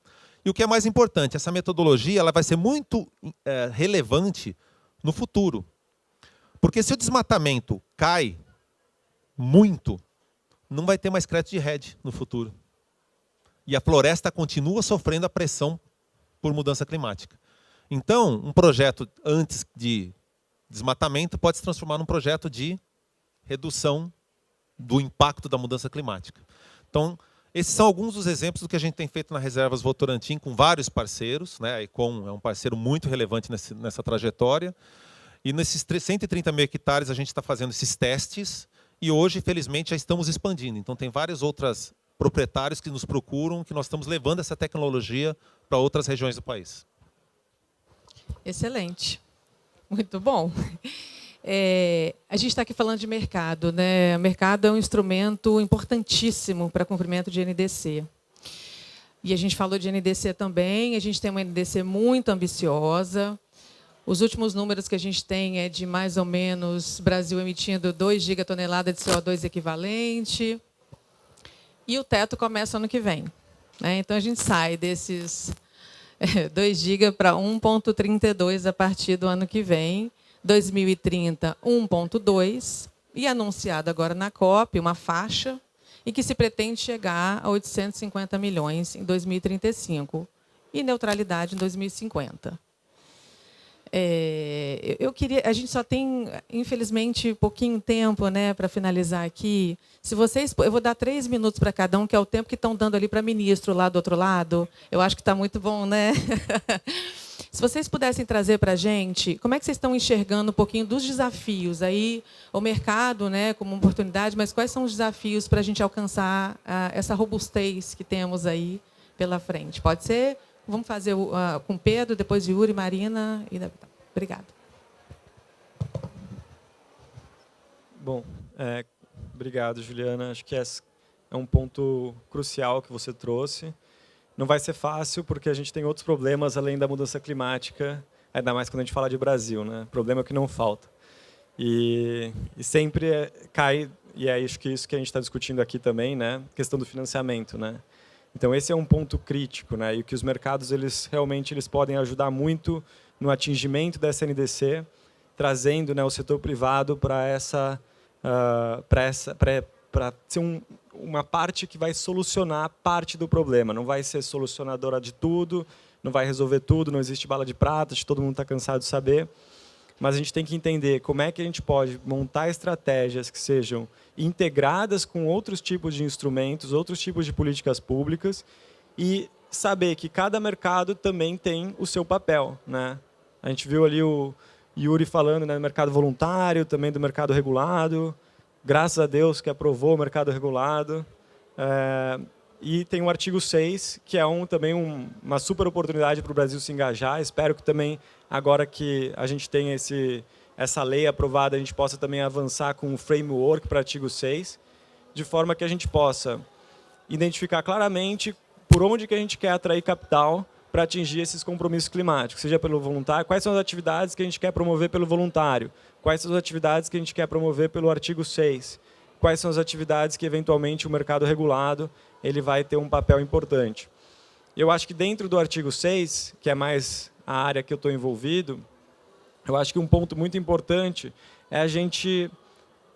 E o que é mais importante, essa metodologia ela vai ser muito relevante no futuro. Porque se o desmatamento cai muito, não vai ter mais crédito de REDD no futuro. E a floresta continua sofrendo a pressão por mudança climática. Então, um projeto antes de desmatamento pode se transformar num projeto de redução do impacto da mudança climática. Então, esses são alguns dos exemplos do que a gente tem feito na Reservas Votorantim com vários parceiros, né? A Econ é um parceiro muito relevante nessa trajetória. E nesses 130 mil hectares a gente está fazendo esses testes e hoje, felizmente, já estamos expandindo. Então, tem vários outros proprietários que nos procuram, que nós estamos levando essa tecnologia para outras regiões do país. Excelente. Muito bom. A gente está aqui falando de mercado, né? O mercado é um instrumento importantíssimo para cumprimento de NDC. E a gente falou de NDC também, a gente tem uma NDC muito ambiciosa. Os últimos números que a gente tem é de mais ou menos Brasil emitindo 2 gigatoneladas de CO2 equivalente. E o teto começa ano que vem, né? Então, a gente sai desses 2 giga para 1,32 a partir do ano que vem. 2030, 1,2. E anunciado agora na COP, uma faixa, e que se pretende chegar a 850 milhões em 2035. E neutralidade em 2050. A gente só tem, infelizmente, pouquinho tempo, né, para finalizar aqui. Se vocês, eu vou dar 3 minutos para cada um, que é o tempo que estão dando ali para ministro lá do outro lado. Eu acho que está muito bom, né? Se vocês pudessem trazer para a gente, como é que vocês estão enxergando um pouquinho dos desafios aí, o mercado, né, como oportunidade, mas quais são os desafios para a gente alcançar essa robustez que temos aí pela frente? Pode ser? Vamos fazer com Pedro, depois Yuri, Marina e Davi. Obrigada. Bom, obrigado, Juliana. Acho que é um ponto crucial que você trouxe. Não vai ser fácil, porque a gente tem outros problemas além da mudança climática, ainda mais quando a gente fala de Brasil, né? Problema que não falta. E sempre cai, e é acho que isso que a gente está discutindo aqui também, né? Questão do financiamento, né? Então, esse é um ponto crítico, né? E que os mercados realmente podem ajudar muito no atingimento dessa NDC, trazendo, né, o setor privado para ser uma parte que vai solucionar parte do problema. Não vai ser solucionadora de tudo, não vai resolver tudo, não existe bala de prata, acho que todo mundo está cansado de saber. Mas a gente tem que entender como é que a gente pode montar estratégias que sejam integradas com outros tipos de instrumentos, outros tipos de políticas públicas e saber que cada mercado também tem o seu papel, né? A gente viu ali o Yuri falando, né, do mercado voluntário, também do mercado regulado. Graças a Deus que aprovou o mercado regulado. E tem o artigo 6, que é também uma super oportunidade para o Brasil se engajar. Espero que também, agora que a gente tem essa lei aprovada, a gente possa também avançar com um framework para o artigo 6, de forma que a gente possa identificar claramente por onde que a gente quer atrair capital para atingir esses compromissos climáticos, seja pelo voluntário, quais são as atividades que a gente quer promover pelo voluntário, quais são as atividades que a gente quer promover pelo artigo 6, quais são as atividades que, eventualmente, o mercado regulado ele vai ter um papel importante. Eu acho que dentro do artigo 6, que é mais a área que eu estou envolvido, eu acho que um ponto muito importante é a gente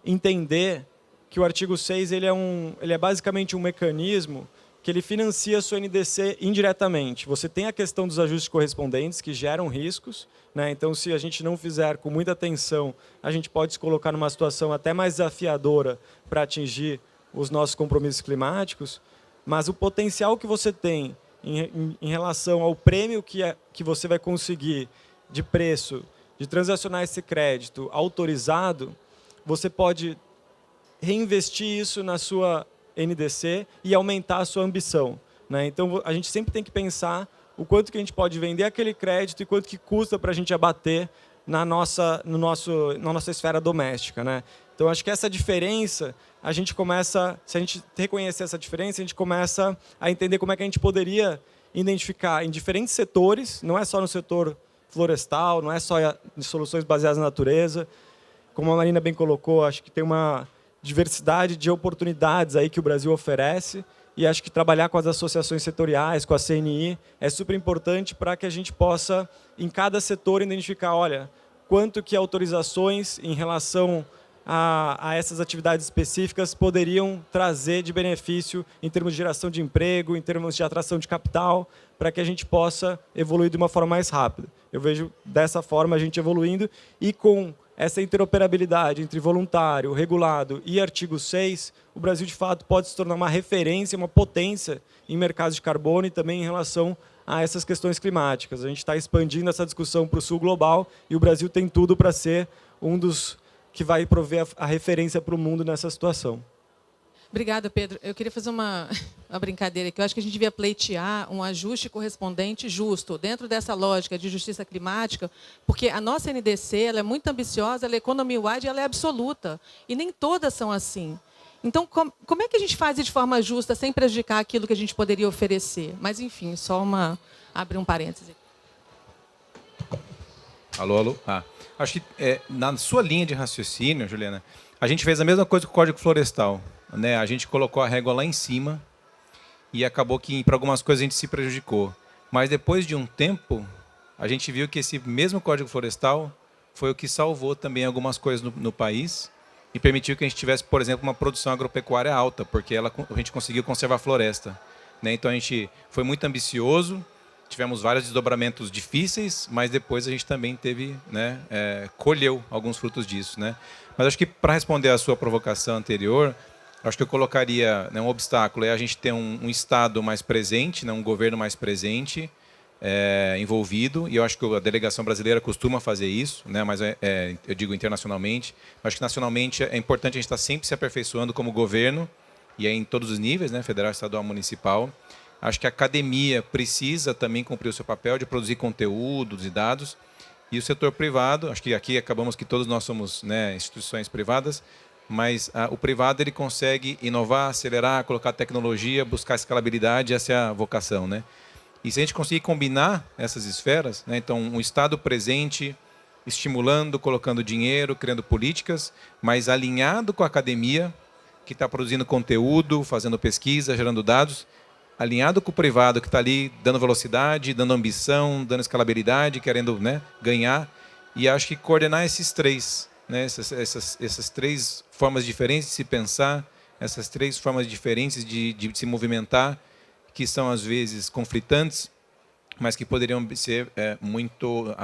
entender que o artigo 6 ele é basicamente um mecanismo que ele financia a sua NDC indiretamente. Você tem a questão dos ajustes correspondentes, que geram riscos, né? Então, se a gente não fizer com muita atenção, a gente pode se colocar numa situação até mais desafiadora para atingir os nossos compromissos climáticos, mas o potencial que você tem em relação ao prêmio que você vai conseguir de preço, de transacionar esse crédito autorizado, você pode reinvestir isso na sua NDC e aumentar a sua ambição, né? Então, a gente sempre tem que pensar o quanto que a gente pode vender aquele crédito e quanto que custa para a gente abater na nossa esfera doméstica, né? Então, acho que essa diferença, se a gente reconhecer essa diferença, a gente começa a entender como é que a gente poderia identificar em diferentes setores, não é só no setor florestal, não é só em soluções baseadas na natureza. Como a Marina bem colocou, acho que tem uma diversidade de oportunidades aí que o Brasil oferece, e acho que trabalhar com as associações setoriais, com a CNI, é super importante para que a gente possa, em cada setor, identificar, olha, quanto que autorizações em relação a essas atividades específicas poderiam trazer de benefício em termos de geração de emprego, em termos de atração de capital, para que a gente possa evoluir de uma forma mais rápida. Eu vejo dessa forma a gente evoluindo, e com essa interoperabilidade entre voluntário, regulado e artigo 6, o Brasil, de fato, pode se tornar uma referência, uma potência em mercados de carbono e também em relação a essas questões climáticas. A gente está expandindo essa discussão para o sul global, e o Brasil tem tudo para ser um dos que vai prover a referência para o mundo nessa situação. Obrigada, Pedro. Eu queria fazer uma brincadeira aqui. Eu acho que a gente devia pleitear um ajuste correspondente justo, dentro dessa lógica de justiça climática, porque a nossa NDC ela é muito ambiciosa, ela é economy-wide, ela é absoluta, e nem todas são assim. Então, como é que a gente faz de forma justa, sem prejudicar aquilo que a gente poderia oferecer? Mas, enfim, abrir um parêntese. Alô, alô. Acho que na sua linha de raciocínio, Juliana, a gente fez a mesma coisa com o Código Florestal, né? A gente colocou a régua lá em cima e acabou que, para algumas coisas, a gente se prejudicou. Mas, depois de um tempo, a gente viu que esse mesmo Código Florestal foi o que salvou também algumas coisas no país e permitiu que a gente tivesse, por exemplo, uma produção agropecuária alta, porque a gente conseguiu conservar a floresta, né? Então, a gente foi muito ambicioso, tivemos vários desdobramentos difíceis, mas depois a gente também teve, né, colheu alguns frutos disso, né? Mas acho que, para responder à sua provocação anterior, acho que eu colocaria, né, um obstáculo é a gente ter um Estado mais presente, né, um governo mais presente, envolvido, e eu acho que a delegação brasileira costuma fazer isso, né, mas eu digo internacionalmente. Acho que nacionalmente é importante a gente estar sempre se aperfeiçoando como governo, e em todos os níveis, né, federal, estadual, municipal. Acho que a academia precisa também cumprir o seu papel de produzir conteúdos e dados, e o setor privado, acho que aqui acabamos que todos nós somos, né, instituições privadas, mas o privado ele consegue inovar, acelerar, colocar tecnologia, buscar escalabilidade, essa é a vocação, né? E se a gente conseguir combinar essas esferas, né, então um Estado presente, estimulando, colocando dinheiro, criando políticas, mas alinhado com a academia, que está produzindo conteúdo, fazendo pesquisa, gerando dados, alinhado com o privado que está ali dando velocidade, dando ambição, dando escalabilidade, querendo, né, ganhar. E acho que coordenar esses três, né, essas três formas diferentes de se pensar, essas três formas diferentes de se movimentar, que são às vezes conflitantes, mas que poderiam ser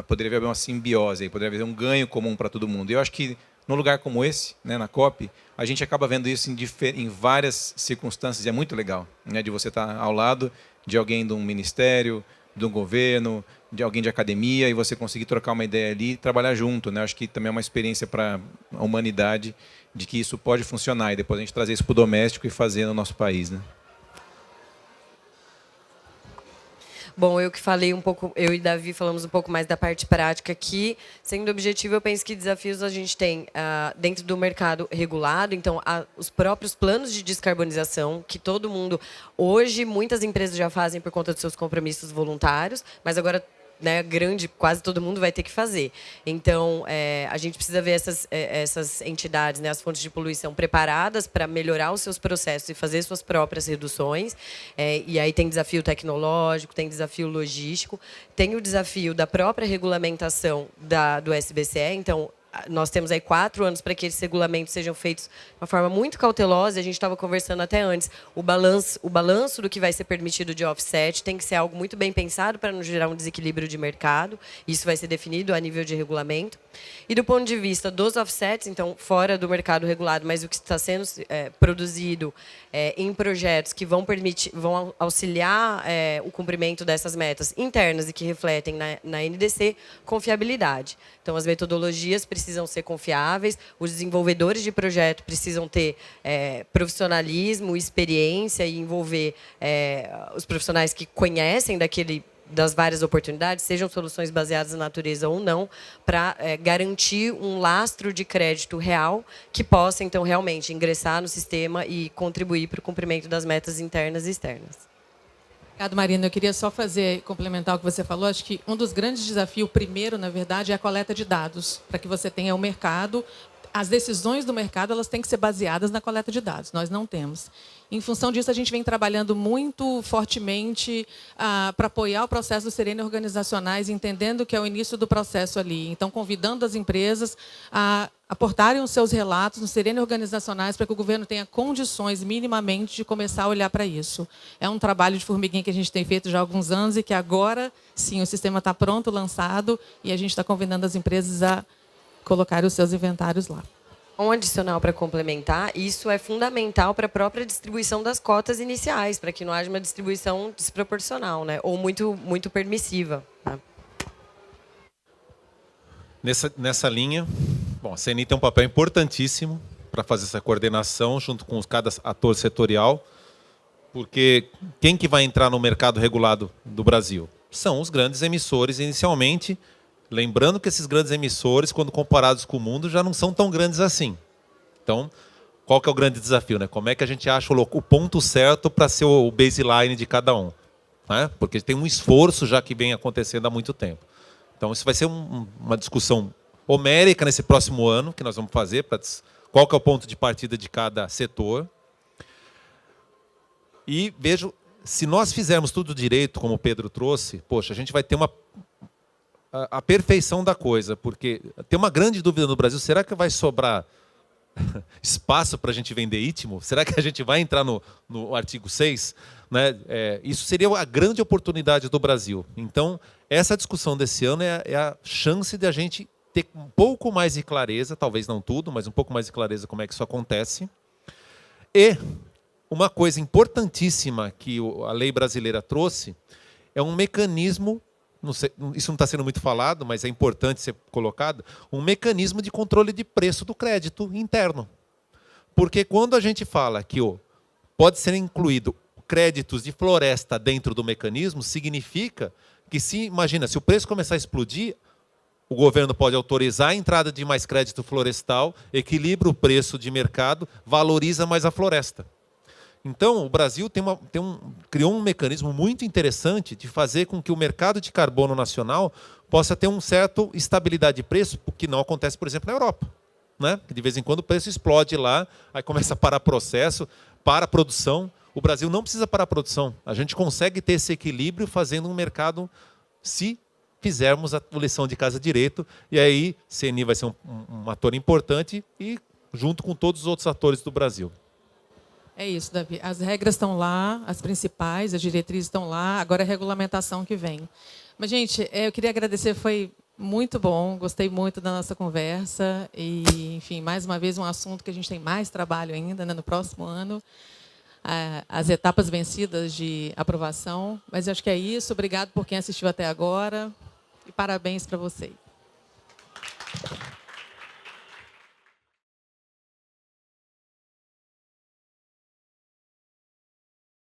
poderia haver uma simbiose, poderia haver um ganho comum para todo mundo. E eu acho que num lugar como esse, né, na COP, a gente acaba vendo isso em várias circunstâncias, e é muito legal, né, de você estar ao lado de alguém de um ministério, de um governo, de alguém de academia, e você conseguir trocar uma ideia ali e trabalhar junto, né? Acho que também é uma experiência para a humanidade de que isso pode funcionar, e depois a gente trazer isso para o doméstico e fazer no nosso país, né? Bom, eu que falei um pouco, eu e Davi falamos um pouco mais da parte prática aqui. Sendo objetivo, eu penso que desafios a gente tem dentro do mercado regulado, então os próprios planos de descarbonização, que todo mundo, hoje, muitas empresas já fazem por conta dos seus compromissos voluntários, mas agora né, quase todo mundo vai ter que fazer. Então, a gente precisa ver essas entidades, né, as fontes de poluição preparadas para melhorar os seus processos e fazer suas próprias reduções. E aí tem desafio tecnológico, tem desafio logístico, tem o desafio da própria regulamentação do SBCE. Então, nós temos aí 4 anos para que esses regulamentos sejam feitos de uma forma muito cautelosa. A gente estava conversando até antes. O balanço do que vai ser permitido de offset tem que ser algo muito bem pensado para não gerar um desequilíbrio de mercado. Isso vai ser definido a nível de regulamento. E do ponto de vista dos offsets, então, fora do mercado regulado, mas o que está sendo produzido em projetos que vão auxiliar o cumprimento dessas metas internas e que refletem na NDC, confiabilidade. Então, as metodologias precisam ser confiáveis, os desenvolvedores de projeto precisam ter profissionalismo, experiência e envolver os profissionais que conhecem das várias oportunidades, sejam soluções baseadas na natureza ou não, para garantir um lastro de crédito real que possa, então, realmente ingressar no sistema e contribuir para o cumprimento das metas internas e externas. Obrigado, Marina. Eu queria só complementar o que você falou. Acho que um dos grandes desafios, primeiro, na verdade, é a coleta de dados, para que você tenha o mercado. As decisões do mercado elas têm que ser baseadas na coleta de dados. Nós não temos. Em função disso, a gente vem trabalhando muito fortemente para apoiar o processo do Serene organizacionais, entendendo que é o início do processo ali. Então, convidando as empresas a aportarem os seus relatos no Serene organizacionais para que o governo tenha condições, minimamente, de começar a olhar para isso. É um trabalho de formiguinha que a gente tem feito já há alguns anos e que agora, sim, o sistema está pronto, lançado, e a gente está convidando as empresas a colocar os seus inventários lá. Um adicional para complementar, isso é fundamental para a própria distribuição das cotas iniciais, para que não haja uma distribuição desproporcional, né? Ou muito permissiva. Tá? Nessa linha, bom, a CNI tem um papel importantíssimo para fazer essa coordenação junto com cada ator setorial, porque quem que vai entrar no mercado regulado do Brasil? São os grandes emissores inicialmente. Lembrando que esses grandes emissores, quando comparados com o mundo, já não são tão grandes assim. Então, qual que é o grande desafio, né? Como é que a gente acha o ponto certo para ser o baseline de cada um? Né? Porque tem um esforço já que vem acontecendo há muito tempo. Então, isso vai ser uma discussão homérica nesse próximo ano, que nós vamos fazer, qual que é o ponto de partida de cada setor. E vejo, se nós fizermos tudo direito, como o Pedro trouxe, poxa, a gente vai ter a perfeição da coisa, porque tem uma grande dúvida no Brasil, será que vai sobrar espaço para a gente vender ITMO? Será que a gente vai entrar no artigo 6? Né? Isso seria a grande oportunidade do Brasil. Então, essa discussão desse ano é a chance de a gente ter um pouco mais de clareza, talvez não tudo, mas um pouco mais de clareza como é que isso acontece. E uma coisa importantíssima que a lei brasileira trouxe é um mecanismo, não sei, isso não está sendo muito falado, mas é importante ser colocado, um mecanismo de controle de preço do crédito interno. Porque quando a gente fala que pode ser incluído créditos de floresta dentro do mecanismo, significa que, imagina, se o preço começar a explodir, o governo pode autorizar a entrada de mais crédito florestal, equilibra o preço de mercado, valoriza mais a floresta. Então, o Brasil criou um mecanismo muito interessante de fazer com que o mercado de carbono nacional possa ter uma certa estabilidade de preço, o que não acontece, por exemplo, na Europa. Né? De vez em quando o preço explode lá, aí começa a parar processo, para a produção. O Brasil não precisa parar a produção. A gente consegue ter esse equilíbrio fazendo um mercado, se fizermos a lição de casa direito, e aí CNI vai ser um ator importante e junto com todos os outros atores do Brasil. É isso, Davi. As regras estão lá, as principais, as diretrizes estão lá, agora é a regulamentação que vem. Mas, gente, eu queria agradecer, foi muito bom, gostei muito da nossa conversa e, enfim, mais uma vez um assunto que a gente tem mais trabalho ainda, né, no próximo ano, as etapas vencidas de aprovação. Mas acho que é isso. Obrigado por quem assistiu até agora e parabéns para vocês.